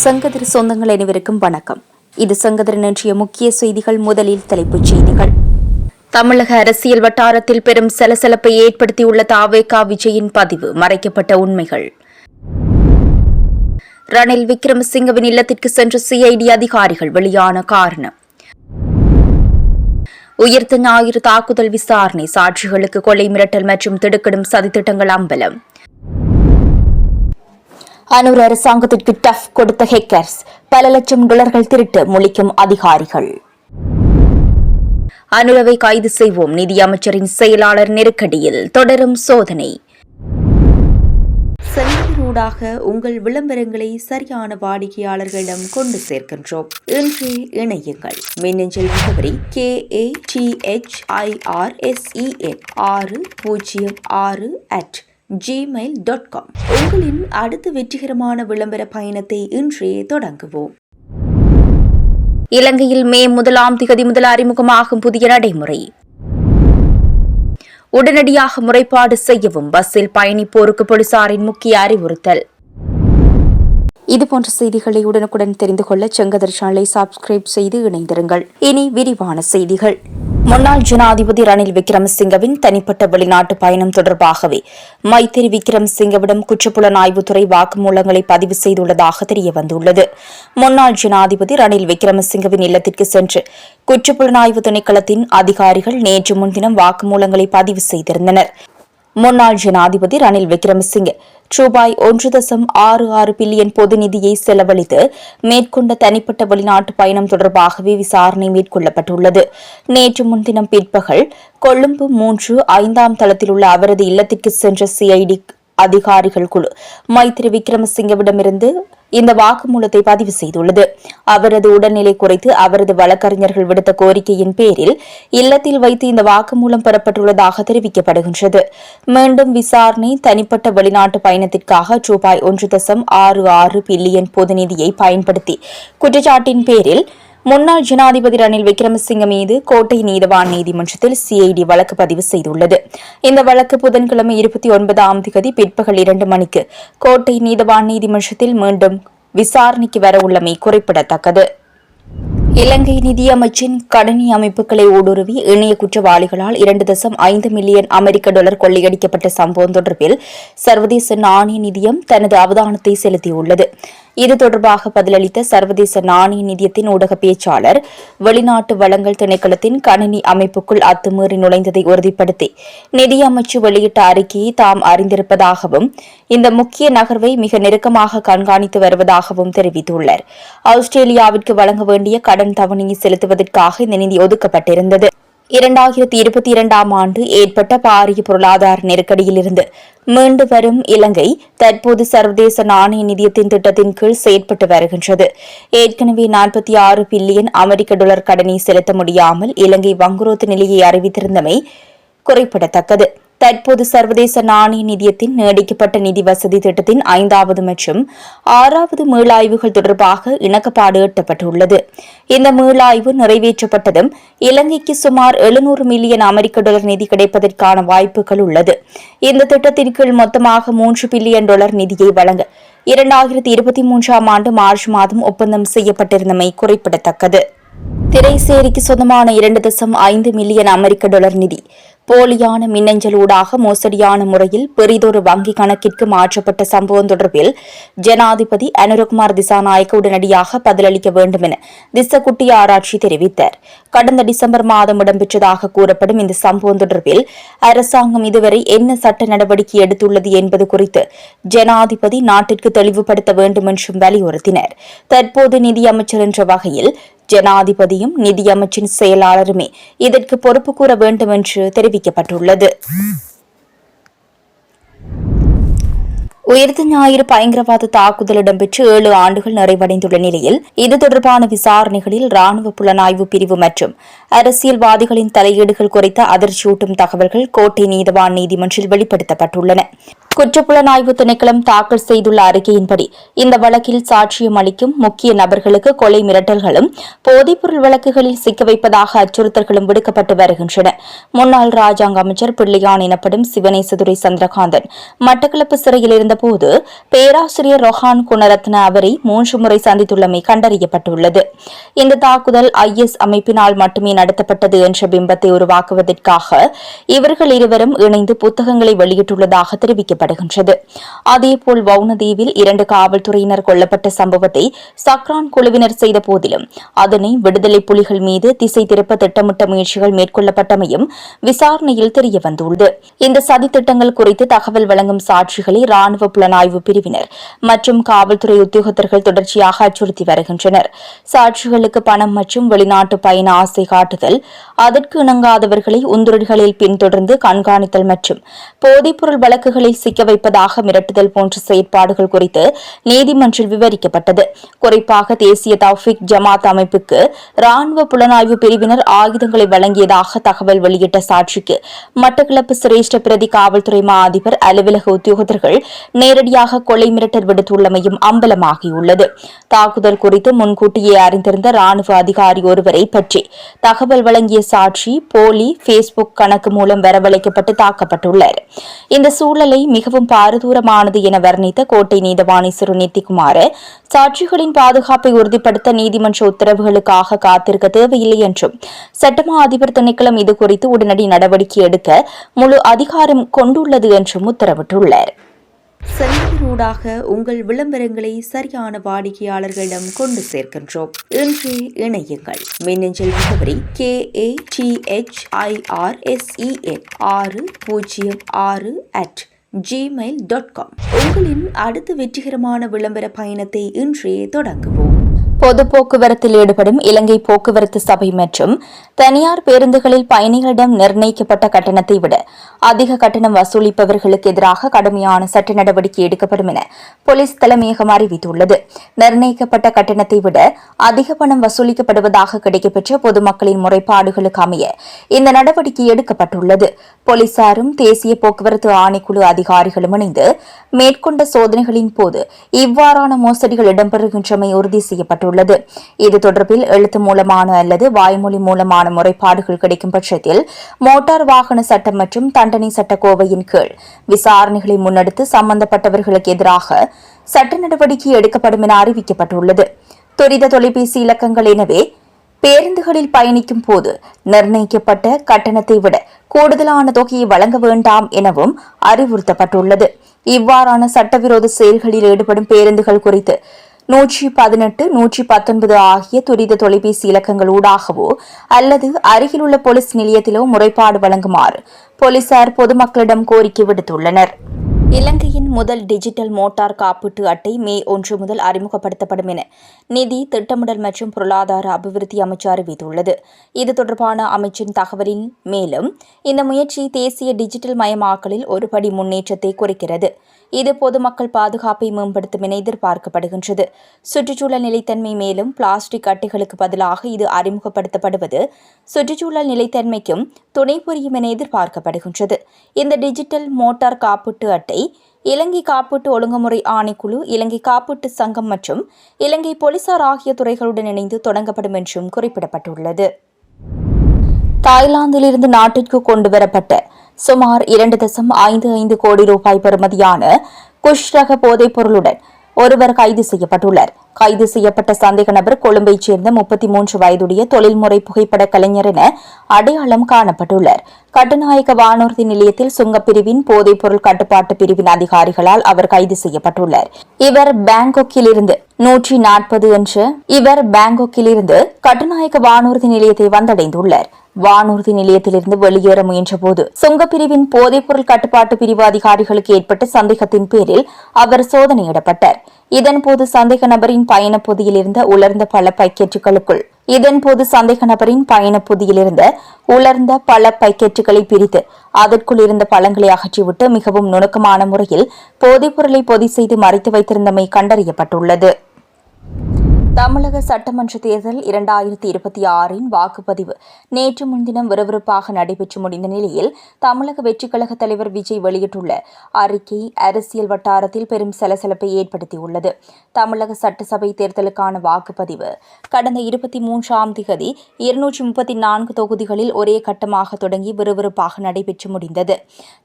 சங்கதிர் சொந்தங்கள் அனைவருக்கும் வணக்கம். இது சங்கதிரின் இன்றைய முக்கிய செய்திகள். முதலில் தலைப்புச் செய்திகள். தமிழக அரசியல் வட்டாரத்தில் பெரும் சலசலப்பை ஏற்படுத்தியுள்ள தாவேகா விஜயின் பதிவு. மறைக்கப்பட்ட உண்மைகள். ரணில் விக்ரமசிங்கவின் இல்லத்திற்கு சென்ற சிஐடி அதிகாரிகள். வெளியான காரணம். உயிர்த்த ஞாயிறு தாக்குதல் விசாரணை. சாட்சிகளுக்கு கொலை மிரட்டல் மற்றும் திடுக்கிடும் சதித்திட்டங்கள் அம்பலம். அனூர் அரசாங்கத்திற்கு டஃப் கொடுத்த ஹேக்கர்ஸ். பல லட்சம் டாலர்கள் திருட்டு. முழிக்கும் அதிகாரிகள். அனுரவை கைது செய்வோம். நிதியமைச்சரின் செயலாளர் நெருக்கடியில். தொடரும் சோதனை. செல்வரூடாக உங்கள் விளம்பரங்களை சரியான வாடிக்கையாளர்களிடம் கொண்டு சேர்க்கின்றோம். இன்று இணையுங்கள். மின்னஞ்சல் முகவரி KATHIR606@gmail.com. உங்களின் அடுத்த வெற்றிகரமான விளம்பர பயணத்தை இன்றே தொடங்குவோம். இலங்கையில் மே 1 முதல் அறிமுகமாகும் புதிய நடைமுறை. உடனடியாக முறைப்பாடு செய்யவும். பஸ்ஸில் பயணிப்போருக்கு போலீசாரின் முக்கிய அறிவுறுத்தல். இதுபோன்ற செய்திகளை உடனுக்குடன் தெரிந்து கொள்ள செங்கதிர் சேனலை சப்ஸ்கிரைப் செய்து இணைந்திருங்கள். இனி விரிவான செய்திகள். முன்னாள் ஜனாதிபதி ரணில் விக்ரமசிங்கவின் தனிப்பட்ட வெளிநாட்டு பயணம் தொடர்பாகவே மைத்திரி விக்ரமசிங்கவிடம் குற்றப்புலனாய்வுத்துறை வாக்குமூலங்களை பதிவு செய்துள்ளதாக தெரியவந்துள்ளது. முன்னாள் ஜனாதிபதி ரணில் விக்ரமசிங்கவின் இல்லத்திற்கு சென்று குற்றப்புலனாய்வு திணைக்களத்தின் அதிகாரிகள் நேற்று முன்தினம் வாக்குமூலங்களை பதிவு செய்திருந்தனர். முன்னாள் ஜனாதிபதி ரணில் விக்ரமசிங்கே ரூபாய் 1.66 பில்லியன் பொது நிதியை செலவழித்து மேற்கொண்ட தனிப்பட்ட வெளிநாட்டு பயணம் தொடர்பாகவே விசாரணை மேற்கொள்ளப்பட்டுள்ளது. நேற்று முன்தினம் பிற்பகல் கொழும்பு 3/5 தளத்தில் உள்ள அவரது இல்லத்திற்கு சென்ற சிஐடி அதிகாரிகள் குழு மைத்திரி விக்ரமசிங்கவிடமிருந்து இந்த வாக்குமூலத்தை பதிவு செய்துள்ளது. அவரது உடல்நிலை குறித்து அவரது வழக்கறிஞர்கள் விடுத்த கோரிக்கையின் பேரில் இல்லத்தில் வைத்து இந்த வாக்குமூலம் பெறப்பட்டுள்ளதாக தெரிவிக்கப்படுகின்றது. மீண்டும் விசாரணை. தனிப்பட்ட வெளிநாட்டு பயணத்திற்காக ரூபாய் 1.66 பில்லியன் பொது நிதியை பயன்படுத்தி குற்றச்சாட்டின் பேரில் முன்னாள் ஜனாதிபதி ரணில் விக்ரமசிங்க மீது கோட்டை நீதவான் நீதிமன்றத்தில் சிஐடி வழக்கு பதிவு செய்துள்ளது. இந்த வழக்கு புதன்கிழமை 29 பிற்பகல் 2 மணிக்கு கோட்டை நீதவான் நீதிமன்றத்தில் மீண்டும் விசாரணைக்கு வரவுள்ளமை குறிப்பிடத்தக்கது. இலங்கை நிதியமைச்சின் கணினி அமைப்புகளை ஊடுருவி இணைய குற்றவாளிகளால் 2.5 மில்லியன் அமெரிக்க டாலர் கொள்ளையடிக்கப்பட்ட சம்பவம் தொடர்பில் சர்வதேச நாணய நிதியம் தனது அவதானத்தை செலுத்தியுள்ளது. இது தொடர்பாக பதிலளித்த சர்வதேச நாணய நிதியத்தின் ஊடக பேச்சாளர், வெளிநாட்டு வளங்கள் திணைக்களத்தின் கணினி அமைப்புக்குள் அத்துமீறி நுழைந்ததை உறுதிப்படுத்தி நிதியமைச்சு வெளியிட்ட அறிக்கையை தாம் அறிந்திருப்பதாகவும் இந்த முக்கிய நகர்வை மிக நெருக்கமாக கண்காணித்து வருவதாகவும் தெரிவித்துள்ளார். ஆஸ்திரேலியாவிற்கு வழங்க வேண்டிய கடன் தவணையை செலுத்துவதற்காக இந்த நிதி ஒதுக்கப்பட்டிருந்தது. 2022 ஏற்பட்ட பாரிய பொருளாதார நெருக்கடியிலிருந்து மீண்டு வரும் இலங்கை தற்போது சர்வதேச நாணய நிதியத்தின் திட்டத்தின் கீழ் செயற்பட்டு வருகின்றது. ஏற்கனவே 46 பில்லியன் அமெரிக்க டாலர் கடனை செலுத்த முடியாமல் இலங்கை வங்குரோத்து நிலையை அறிவித்திருந்தமை குறிப்பிடத்தக்கது. தற்போது சர்வதேச நாணய நிதியத்தின் நீடிக்கப்பட்ட நிதி வசதி திட்டத்தின் 5வது மற்றும் 6வது மீளாய்வுகள் தொடர்பாக இணக்கப்பாடு எட்டப்பட்டுள்ளது. இந்த மீளாய்வு நிறைவேற்றப்பட்டதும் இலங்கைக்கு சுமார் 700 மில்லியன் அமெரிக்க டாலர் நிதி கிடைப்பதற்கான வாய்ப்புகள் உள்ளது. இந்த திட்டத்தின் கீழ் மொத்தமாக 3 பில்லியன் டாலர் நிதியை வழங்க 2023 மார்ச் மாதம் ஒப்பந்தம் செய்யப்பட்டிருந்தமை குறிப்பிடத்தக்கது. திரைசேரிக்கு சொந்தமான 2.5 மில்லியன் அமெரிக்க டாலர் நிதி போலியான மின்னஞ்சல் ஊடாக மோசடியான முறையில் பெரிதொரு வங்கிக் கணக்கிற்கு மாற்றப்பட்ட சம்பவம் தொடர்பில் ஜனாதிபதி அனுரகுமார் திசாநாயக்க உடனடியாக பதிலளிக்க வேண்டும் என திசக்குட்டி ஆராய்ச்சி தெரிவித்தார். கடந்த டிசம்பர் மாதம் இடம்பெற்றதாக கூறப்படும் இந்த சம்பவம் தொடர்பில் அரசாங்கம் இதுவரை என்ன சட்ட நடவடிக்கை எடுத்துள்ளது என்பது குறித்து ஜனாதிபதி நாட்டிற்கு தெளிவுபடுத்த வேண்டும் என்றும் வலியுறுத்தினர். தற்போது நிதியமைச்சர் என்ற வகையில் ஜனாதிபதியும் நிதியமைச்சின் செயலாளருமே இதற்கு பொறுப்பு கூற வேண்டும் என்று தெரிவிக்கப்பட்டுள்ளது. உயிர்த்த ஞாயிறு பயங்கரவாத தாக்குதல் இடம்பெற்று 7 ஆண்டுகள் நிறைவடைந்துள்ள நிலையில் இது தொடர்பான விசாரணைகளில் ராணுவ புலனாய்வு பிரிவு மற்றும் அரசியல்வாதிகளின் தலையீடுகள் குறித்த அதிர்ச்சியூட்டும் தகவல்கள் கோட்டை நீதவான் நீதிமன்றில் வெளிப்படுத்தப்பட்டுள்ளன. குற்றப்புலனாய்வு திணைக்களம் தாக்கல் செய்துள்ள அறிக்கையின்படி இந்த வழக்கில் சாட்சியம் அளிக்கும் முக்கிய நபர்களுக்கு கொலை மிரட்டல்களும் போதைப்பொருள் வழக்குகளில் சிக்க வைப்பதாக அச்சுறுத்தல்களும் விடுக்கப்பட்டு வருகின்றன. முன்னாள் ராஜாங்க அமைச்சர் பிள்ளையான் எனப்படும் சிவனேசதுரை சந்திரகாந்தன் மட்டக்களப்பு சிறையில் இருந்த சென்றபோது பேராசிரியர் ரொஹான் குணரத்ன அவரை 3 முறை சந்தித்துள்ளமை கண்டறியப்பட்டுள்ளது. இந்த தாக்குதல் IS அமைப்பினால் மட்டுமே நடத்தப்பட்டது என்ற பிம்பத்தை உருவாக்குவதற்காக இவர்கள் இருவரும் இணைந்து புத்தகங்களை வெளியிட்டுள்ளதாக தெரிவிக்கப்படுகின்றது. அதேபோல் வவுனதீவில் 2 காவல்துறையினர் கொல்லப்பட்ட சம்பவத்தை சக்ரான் குழுவினர் செய்த போதிலும் அதனை விடுதலை புலிகள் மீது திசை திருப்ப திட்டமிட்ட முயற்சிகள் மேற்கொள்ளப்பட்டமையும் விசாரணையில் தெரியவந்துள்ளது. இந்த சதித்திட்டங்கள் குறித்து தகவல் வழங்கும் சாட்சிகளை ராணுவ புலனாய்வு பிரிவினர் மற்றும் காவல்துறை உத்தியோகத்தர்கள் தொடர்ச்சியாக அச்சுறுத்தி வருகின்றனர். சாட்சிகளுக்கு பணம் மற்றும் வெளிநாட்டு பயண ஆசை காட்டுதல், அதற்கு இணங்காதவர்களை உந்துருடுகளில் பின்தொடர்ந்து கண்காணித்தல் மற்றும் போதைப்பொருள் வழக்குகளில் சிக்க வைப்பதாக மிரட்டுதல் போன்ற செயற்பாடுகள் குறித்து நீதிமன்றில் விவரிக்கப்பட்டது. குறிப்பாக தேசிய தௌஃபிக் ஜமாத் அமைப்புக்கு ராணுவ புலனாய்வு பிரிவினர் ஆயுதங்களை வழங்கியதாக தகவல் வெளியிட்ட சாட்சிக்கு மட்டக்களப்பு சிரேஷ்ட பிரதி காவல்துறை மா அதிபர் அலுவலக உத்தியோகத்தர்கள் நேரடியாக கொலை மிரட்டல் விடுத்துள்ளமையும் அம்பலமாகியுள்ளது. தாக்குதல் குறித்து முன்கூட்டியே அறிந்திருந்த ராணுவ அதிகாரி ஒருவரை பற்றி தகவல் வழங்கிய சாட்சி போலி பேஸ்புக் கணக்கு மூலம் வரவழைக்கப்பட்டு தாக்கப்பட்டுள்ளார். இந்த சூழலை மிகவும் பாரதூரமானது என வர்ணித்த கோட்டை நீதவாணி சுருநீதிக்குமார சாட்சிகளின் பாதுகாப்பை உறுதிப்படுத்த நீதிமன்ற உத்தரவுகளுக்காக காத்திருக்க தேவையில்லை என்றும் சட்டமா அதிபர் திணைக்களம் இதுகுறித்து உடனடி நடவடிக்கை எடுக்க முழு அதிகாரம் கொண்டுள்ளது என்றும் உத்தரவிட்டுள்ளார். செல்வதூடாக உங்கள் விளம்பரங்களை சரியான வாடிக்கையாளர்களிடம் கொண்டு சேர்க்கின்றோம். இன்று இணையுங்கள். மின்னஞ்சல் முகவரி KATHIRSEN606@gmail.com. உங்களின் அடுத்த வெற்றிகரமான விளம்பர பயணத்தை இன்றே தொடங்குவோம். பொது போக்குவரத்தில் ஈடுபடும் இலங்கை போக்குவரத்து சபை மற்றும் தனியார் பேருந்துகளில் பயணிகளிடம் நிர்ணயிக்கப்பட்ட கட்டணத்தை விட அதிக கட்டணம் வசூலிப்பவர்களுக்கு எதிராக கடுமையான சட்ட நடவடிக்கை எடுக்கப்படும் என போலீஸ் தலைமையகம் அறிவித்துள்ளது. நிர்ணயிக்கப்பட்ட கட்டணத்தை விட அதிக பணம் வசூலிக்கப்படுவதாக கிடைக்கப்பெற்ற பொதுமக்களின் முறைப்பாடுகளுக்கு அமைய இந்த நடவடிக்கை எடுக்கப்பட்டுள்ளது. போலீசாரும் தேசிய போக்குவரத்து ஆணைக்குழு அதிகாரிகளும் இணைந்து மேற்கொண்ட சோதனைகளின் போது இவ்வாறான மோசடிகள் இடம்பெறுகின்றமை உறுதி செய்யப்பட்டுள்ளது. இது தொடர்பில் எழுத்து மூலமான அல்லது வாய்மொழி மூலமான முறைப்பாடுகள் கிடைக்கும் பட்சத்தில் மோட்டார் வாகன சட்டம் மற்றும் தண்டனை சட்டக்கோவையின் கீழ் விசாரணைகளை முன்னெடுத்து சம்பந்தப்பட்டவர்களுக்கு எதிராக சட்ட நடவடிக்கை எடுக்கப்படும் என அறிவிக்கப்பட்டுள்ளது. துரித தொலைபேசி இலக்கங்கள் எனவே பேருந்துகளில் பயணிக்கும் போது நிர்ணயிக்கப்பட்ட கட்டணத்தை விட கூடுதலான தொகையை வழங்க வேண்டாம் எனவும் அறிவுறுத்தப்பட்டுள்ளது. இவ்வாறான சட்டவிரோத செயல்களில் ஈடுபடும் பேருந்துகள் குறித்து 118, 119 ஆகிய துரித தொலைபேசி இலக்கங்கள் ஊடாகவோ அல்லது அருகிலுள்ள போலீஸ் நிலையத்திலோ முறைப்பாடு வழங்குமாறு போலீசார் பொதுமக்களிடம் கோரிக்கை விடுத்துள்ளனர். இலங்கையின் முதல் டிஜிட்டல் மோட்டார் காப்பீட்டு அட்டை மே 1 முதல் அறிமுகப்படுத்தப்படும் என நிதி திட்டமிடல் மற்றும் பொருளாதார அபிவிருத்தி அமைச்சு அறிவித்துள்ளது. இது தொடர்பான அமைச்சின் தகவலின் மேலும் இந்த முயற்சி தேசிய டிஜிட்டல் மயமாக்கலில் ஒரு படி முன்னேற்றத்தை குறிக்கிறது. இது பொதுமக்கள் பாதுகாப்பை மேம்படுத்தும் என எதிர்பார்க்கப்படுகின்றது. சுற்றுச்சூழல் நிலைத்தன்மை மேலும் பிளாஸ்டிக் அட்டைகளுக்கு பதிலாக இது அறிமுகப்படுத்தப்படுவது சுற்றுச்சூழல் நிலைத்தன்மைக்கும் துணை புரியும் என எதிர்பார்க்கப்படுகின்றது. இந்த டிஜிட்டல் மோட்டார் காப்பீட்டு அட்டை இலங்கை காப்பீட்டு ஒழுங்குமுறை ஆணைக்குழு, இலங்கை காப்பீட்டு சங்கம் மற்றும் இலங்கை போலீசார் ஆகிய துறைகளுடன் இணைந்து தொடங்கப்படும் என்றும் குறிப்பிடப்பட்டுள்ளது. தாய்லாந்திலிருந்து நாட்டிற்கு கொண்டுவரப்பட்ட சுமார் 2.55 கோடி ரூபாய் பெறுமதியான குஷ் ரக போதைப் பொருளுடன் ஒருவர் கைது செய்யப்பட்டுள்ளார். கைது செய்யப்பட்ட சந்தேக நபர் கொழும்பைச் சேர்ந்த 33 வயதுடைய தொழில்முறை புகைப்பட கலைஞர் என அடையாளம் காணப்பட்டுள்ளார். கட்டுநாயக்க வானூர்தி நிலையத்தில் சுங்கப்பிரிவின் போதைப் பொருள் கட்டுப்பாட்டு பிரிவின் அதிகாரிகளால் அவர் கைது செய்யப்பட்டுள்ளார். இவர் பாங்காக்கிலிருந்து கட்டுநாயக்க வானூர்தி நிலையத்தை வந்தடைந்துள்ளார். வானூர்தி நிலையத்திலிருந்து வெளியேற முயன்றபோது சுங்கப்பிரிவின் போதைப்பொருள் கட்டுப்பாட்டு பிரிவு அதிகாரிகளுக்கு ஏற்பட்ட சந்தேகத்தின் பேரில் அவர் சோதனையிடப்பட்டார். இதன்போது சந்தேக நபரின் பயணப்பொதியில் இருந்த உலர்ந்த பல பைக்கெட்டுகளை பிரித்து அதற்குள் இருந்த பழங்களை அகற்றிவிட்டு மிகவும் நுணுக்கமான முறையில் போதைப்பொருளை பொதி செய்து மறைத்து வைத்திருந்தமை கண்டறியப்பட்டுள்ளது. தமிழக சட்டமன்ற தேர்தல் 2026 வாக்குப்பதிவு நேற்று முன்தினம் விறுவிறுப்பாக நடைபெற்று முடிந்த நிலையில் தமிழக வெற்றிக் கழக தலைவர் விஜய் வெளியிட்டுள்ள அறிக்கை அரசியல் வட்டாரத்தில் பெரும் சலசலப்பை ஏற்படுத்தியுள்ளது. தமிழக சட்டசபை தேர்தலுக்கான வாக்குப்பதிவு கடந்த 23ஆம் தேதி 234 தொகுதிகளில் ஒரே கட்டமாக தொடங்கி விறுவிறுப்பாக நடைபெற்று முடிந்தது.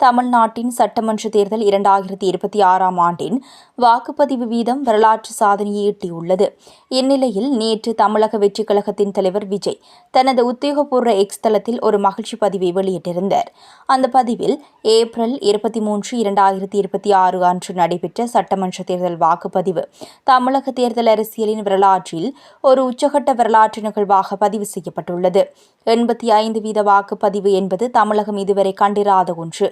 தமிழ்நாட்டின் சட்டமன்ற தேர்தல் 2026ஆம் ஆண்டின் வாக்குப்பதிவு வீதம் வரலாற்று சாதனையை எட்டியுள்ளது. இந்நிலையில் நேற்று தமிழக வெற்றிக் கழகத்தின் தலைவர் விஜய் தனது உத்தியோகபூர்வ எக்ஸ் தளத்தில் ஒரு மகிழ்ச்சி பதிவை வெளியிட்டிருந்தார். அந்த பதிவில் ஏப்ரல் 23, 2026 அன்று நடைபெற்ற சட்டமன்ற தேர்தல் வாக்குப்பதிவு தமிழக தேர்தல் அரசியலின் வரலாற்றில் ஒரு உச்சகட்ட வரலாற்று நிகழ்வாக பதிவு செய்யப்பட்டுள்ளது. 85% வாக்குப்பதிவு என்பது தமிழகம் இதுவரை கண்டிராத ஒன்று.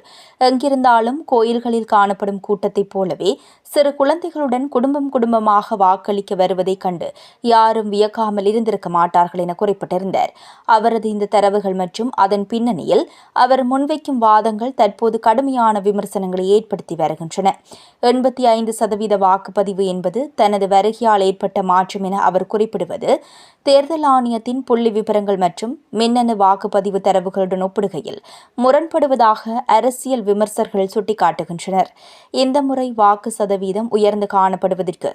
எங்கிருந்தாலும் கோயில்களில் காணப்படும் கூட்டத்தைப் போலவே சிறு குழந்தைகளுடன் குடும்பமாக வாக்களிக்க வருவதைக் கண்டு யாரும் வியக்காமல் இருந்திருக்க மாட்டார்கள் என குறிப்பிட்டிருந்தார். அவரது இந்த தரவுகள் மற்றும் அதன் பின்னணியில் அவர் முன்வைக்கும் வாதங்கள் தற்போது கடுமையான விமர்சனங்களை ஏற்படுத்தி வருகின்றன. 85% வாக்குப்பதிவு என்பது தனது வருகையால் ஏற்பட்ட மாற்றம் என அவர் குறிப்பிடுவது தேர்தல் ஆணையத்தின் புள்ளி விவரங்கள் மற்றும் மின்னணு வாக்குப்பதிவு தரவுகளுடன் ஒப்பிடுகையில் முரண்படுவதாக அரசியல் விமர்சகர்கள் சுட்டிக்காட்டுகின்றனர். இந்த முறை வாக்கு சதவீதம் உயர்ந்து காணப்படுவதற்கு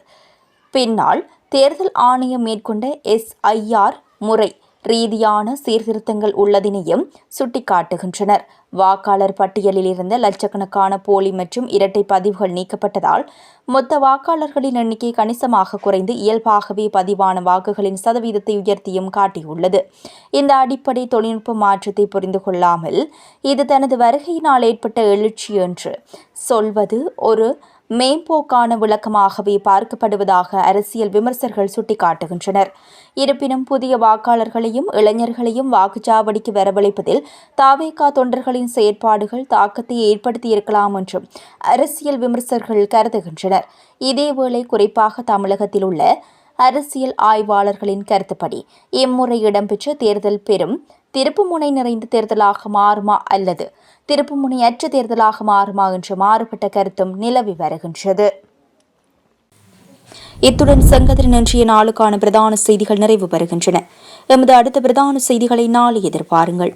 பின்னால் தேர்தல் ஆணையம் மேற்கொண்ட SIR முறை ரீதியான சீர்திருத்தங்கள் உள்ளதினையும் சுட்டிக்காட்டுகின்றனர். வாக்காளர் பட்டியலில் இருந்த லட்சக்கணக்கான போலி மற்றும் இரட்டை பதிவுகள் நீக்கப்பட்டதால் மொத்த வாக்காளர்களின் எண்ணிக்கை கணிசமாக குறைந்து இயல்பாகவே பதிவான வாக்குகளின் சதவீதத்தை உயர்த்தியும் காட்டியுள்ளது. இந்த அடிப்படை தொழில்நுட்ப மாற்றத்தை புரிந்து கொள்ளாமல் இது தனது வருகையினால் ஏற்பட்ட எழுச்சி என்று சொல்வது ஒரு மேம்போக்கான விளக்கமாகவே பார்க்கப்படுவதாக அரசியல் விமர்சகர்கள் சுட்டிக்காட்டுகின்றனர். இருப்பினும் புதிய வாக்காளர்களையும் இளைஞர்களையும் வாக்குச்சாவடிக்கு வரவழைப்பதில் தவேகா தொண்டர்களின் செயற்பாடுகள் தாக்கத்தை ஏற்படுத்தியிருக்கலாம் என்றும் அரசியல் விமர்சகர்கள் கருதுகின்றனர். இதேவேளை குறிப்பாக தமிழகத்தில் உள்ள அரசியல் ஆய்வாளர்களின் கருத்துப்படி இம்முறை இடம்பெற்ற தேர்தல் பெரும் திருப்புமுனை நிறைந்த தேர்தலாக மாறுமா அல்லது திருப்புமுனையற்ற தேர்தலாக மாறுமா என்ற மாறுபட்ட கருத்தும் நிலவி வருகின்றது. இத்துடன் செங்கதிரின் இன்றைய நாளுக்கான பிரதான செய்திகள் நிறைவு பெறுகின்றன. எமது அடுத்த பிரதான செய்திகளை நாளை எதிர்பாருங்கள்.